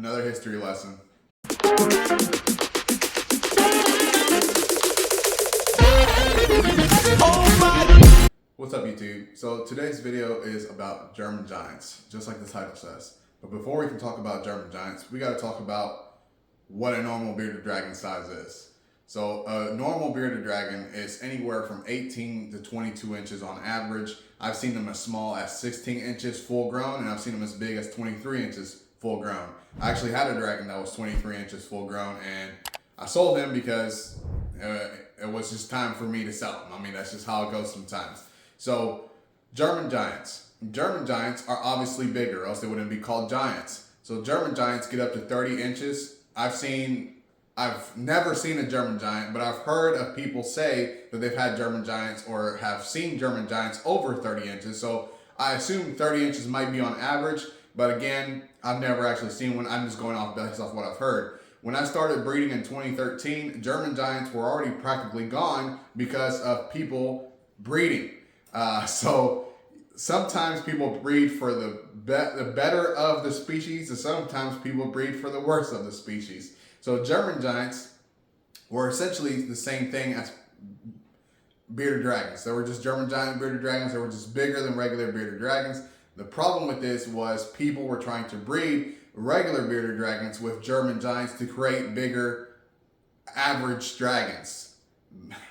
another history lesson. What's up, YouTube? So today's video is about German giants, just like the title says. But before we can talk about German giants, we got to talk about what a normal bearded dragon size is. So a normal bearded dragon is anywhere from 18 to 22 inches on average. I've seen them as small as 16 inches full grown, and I've seen them as big as 23 inches full grown. I actually had a dragon that was 23 inches full grown, and I sold him because it was just time for me to sell him. I mean, that's just how it goes sometimes. So German giants. German giants are obviously bigger, or else they wouldn't be called giants. So German giants get up to 30 inches. I've never seen a German giant, but I've heard of people say that they've had German giants or have seen German giants over 30 inches. So I assume 30 inches might be on average, but again, I've never actually seen one. I'm just going off based off what I've heard. When I started breeding in 2013, German giants were already practically gone because of people breeding. So sometimes people breed for the better of the species, and sometimes people breed for the worst of the species. So German giants were essentially the same thing as bearded dragons. They were just German giant bearded dragons. They were just bigger than regular bearded dragons. The problem with this was people were trying to breed regular bearded dragons with German giants to create bigger average dragons.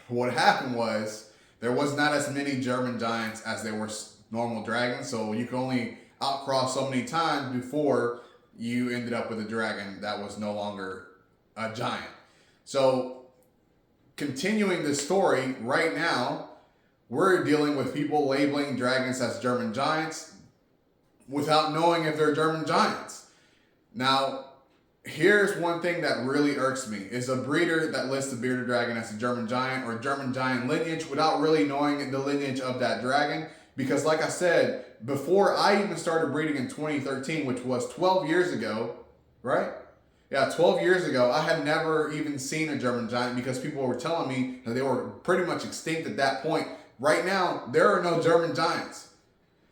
What happened was there was not as many German giants as there were normal dragons, so you could only outcross so many times before you ended up with a dragon that was no longer a giant. So continuing the story, right now we're dealing with people labeling dragons as German giants without knowing if they're German giants. Now, here's one thing that really irks me, is a breeder that lists a bearded dragon as a German giant or German giant lineage without really knowing the lineage of that dragon. Because like I said, before I even started breeding in 2013, which was 12 years ago, right? Yeah, 12 years ago, I had never even seen a German giant because people were telling me that they were pretty much extinct at that point. Right now, there are no German giants.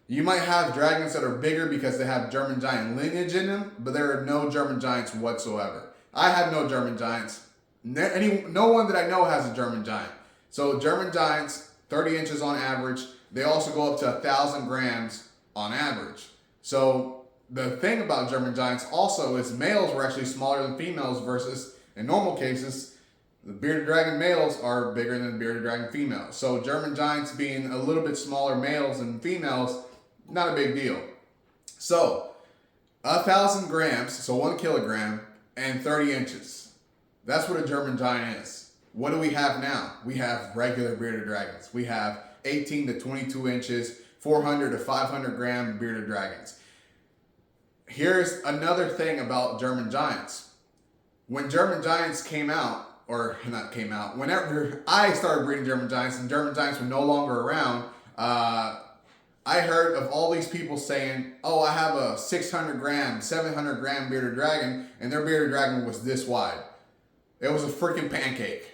You might have dragons that are bigger because they have German giant lineage in them, but there are no German giants whatsoever. I have no German giants. No one that I know has a German giant. So German giants, 30 inches on average. They also go up to 1,000 grams on average. So the thing about German giants also is males were actually smaller than females versus, in normal cases, the bearded dragon males are bigger than bearded dragon females. So German giants being a little bit smaller males than females, not a big deal. So 1,000 grams, so 1 kilogram, and 30 inches. That's what a German giant is. What do we have now? We have regular bearded dragons. We have 18 to 22 inches, 400 to 500 gram bearded dragons. Here's another thing about German giants. When German giants came out, or not came out, whenever I started breeding German giants and German giants were no longer around, I heard of all these people saying, oh, I have a 600 gram, 700 gram bearded dragon, and their bearded dragon was this wide. It was a freaking pancake.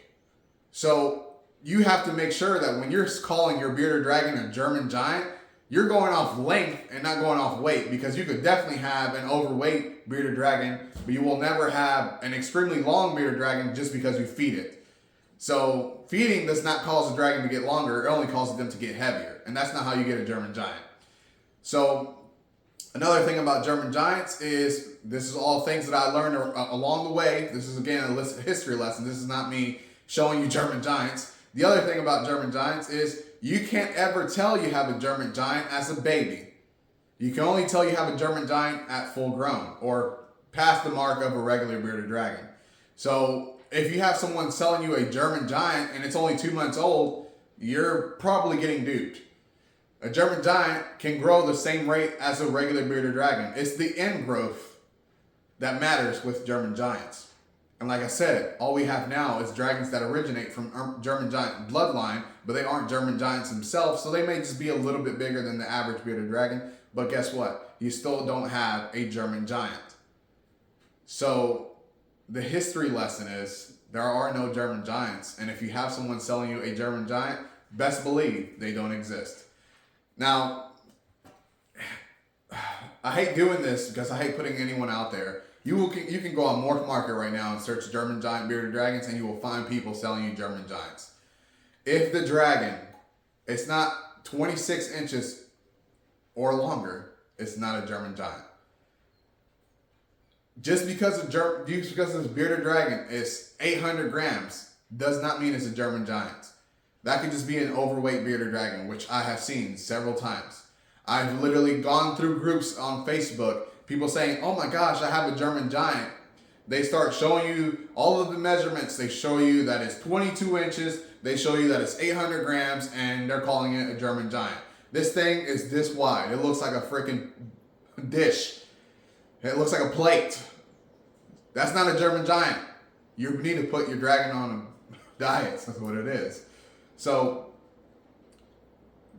So you have to make sure that when you're calling your bearded dragon a German giant, you're going off length and not going off weight, because you could definitely have an overweight bearded dragon, but you will never have an extremely long bearded dragon just because you feed it. So feeding does not cause the dragon to get longer, it only causes them to get heavier, and that's not how you get a German giant. So another thing about German giants is, this is all things that I learned along the way. This is again a history lesson. This is not me showing you German giants. The other thing about German giants is you can't ever tell you have a German giant as a baby. You can only tell you have a German giant at full grown or past the mark of a regular bearded dragon. So if you have someone selling you a German giant and it's only 2 months old, you're probably getting duped. A German giant can grow the same rate as a regular bearded dragon. It's the end growth that matters with German giants. And like I said, all we have now is dragons that originate from German giant bloodline, but they aren't German giants themselves, so they may just be a little bit bigger than the average bearded dragon. But guess what? You still don't have a German giant. So the history lesson is there are no German giants. And if you have someone selling you a German giant, best believe they don't exist. Now, I hate doing this because I hate putting anyone out there. You can go on Morph Market right now and search German giant bearded dragons, and you will find people selling you German giants. If the dragon, it's not 26 inches or longer, it's not a German giant. Just because this bearded dragon is 800 grams does not mean it's a German giant. That could just be an overweight bearded dragon, which I have seen several times. I've literally gone through groups on Facebook, people saying, oh my gosh, I have a German giant. They start showing you all of the measurements. They show you that it's 22 inches. They show you that it's 800 grams, and they're calling it a German giant. This thing is this wide. It looks like a freaking dish. It looks like a plate. That's not a German giant. You need to put your dragon on a diet. That's what it is. So,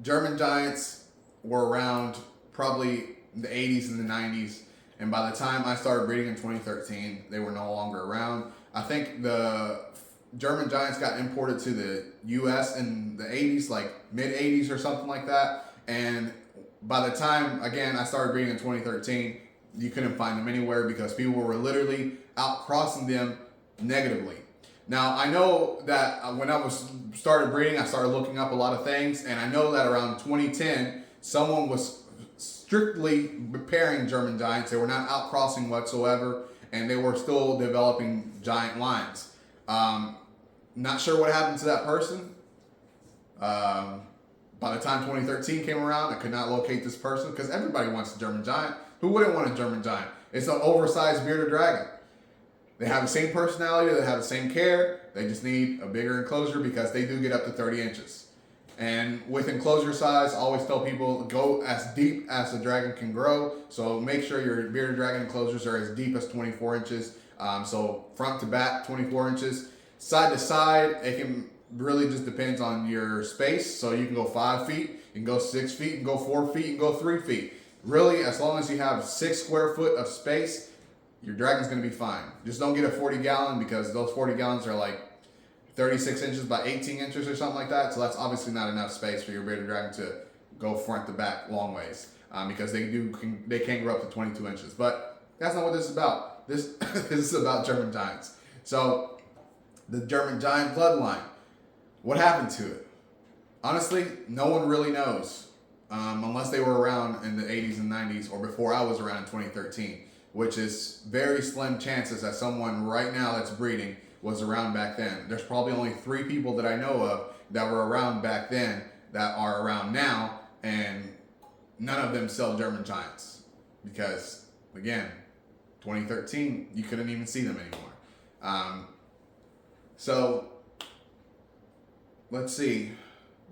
German giants were around probably in the 80s and the 90s. And by the time I started breeding in 2013, they were no longer around. I think the German giants got imported to the US in the 80s, like mid 80s or something like that. And by the time, again, I started breeding in 2013, you couldn't find them anywhere because people were literally out crossing them negatively. Now, I know that when I started breeding, I started looking up a lot of things, and I know that around 2010, someone was strictly pairing German giants. They were not outcrossing whatsoever, and they were still developing giant lines. Not sure what happened to that person. By the time 2013 came around, I could not locate this person because everybody wants a German giant. Who wouldn't want a German giant? It's an oversized bearded dragon. They have the same personality, they have the same care, they just need a bigger enclosure because they do get up to 30 inches. And with enclosure size, I always tell people go as deep as the dragon can grow. So make sure your bearded dragon enclosures are as deep as 24 inches. So front to back, 24 inches. Side to side, it can really just depends on your space. So you can go 5 feet, you can go 6 feet, you can go 4 feet, you can go 3 feet. Really, as long as you have 6 square foot of space, your dragon's gonna be fine. Just don't get a 40 gallon because those 40 gallons are like 36 inches by 18 inches or something like that. So that's obviously not enough space for your bearded dragon to go front to back long ways because they can grow up to 22 inches. But that's not what this is about. This is about German giants. So the German giant bloodline, what happened to it? Honestly, no one really knows unless they were around in the 80s and 90s or before I was around in 2013, which is very slim chances that someone right now that's breeding was around back then. There's probably only 3 people that I know of that were around back then that are around now, and none of them sell German giants because, again, 2013, you couldn't even see them anymore. So let's see.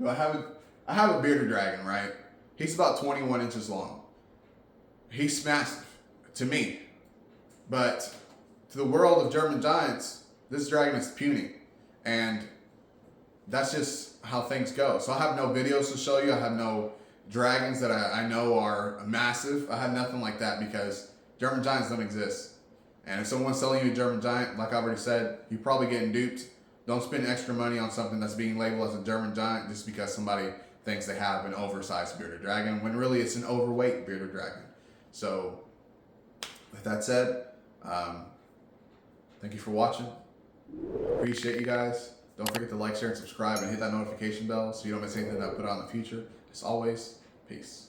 I have a bearded dragon, right? He's about 21 inches long. He's massive to me, but to the world of German giants, this dragon is puny, and that's just how things go. So I have no videos to show you. I have no dragons that I know are massive. I have nothing like that because German giants don't exist. And if someone's selling you a German giant, like I already said, you're probably getting duped. Don't spend extra money on something that's being labeled as a German giant just because somebody thinks they have an oversized bearded dragon, when really it's an overweight bearded dragon. So with that said, thank you for watching. Appreciate you guys. Don't forget to like, share, and subscribe, and hit that notification bell so you don't miss anything that I put out in the future. As always, peace.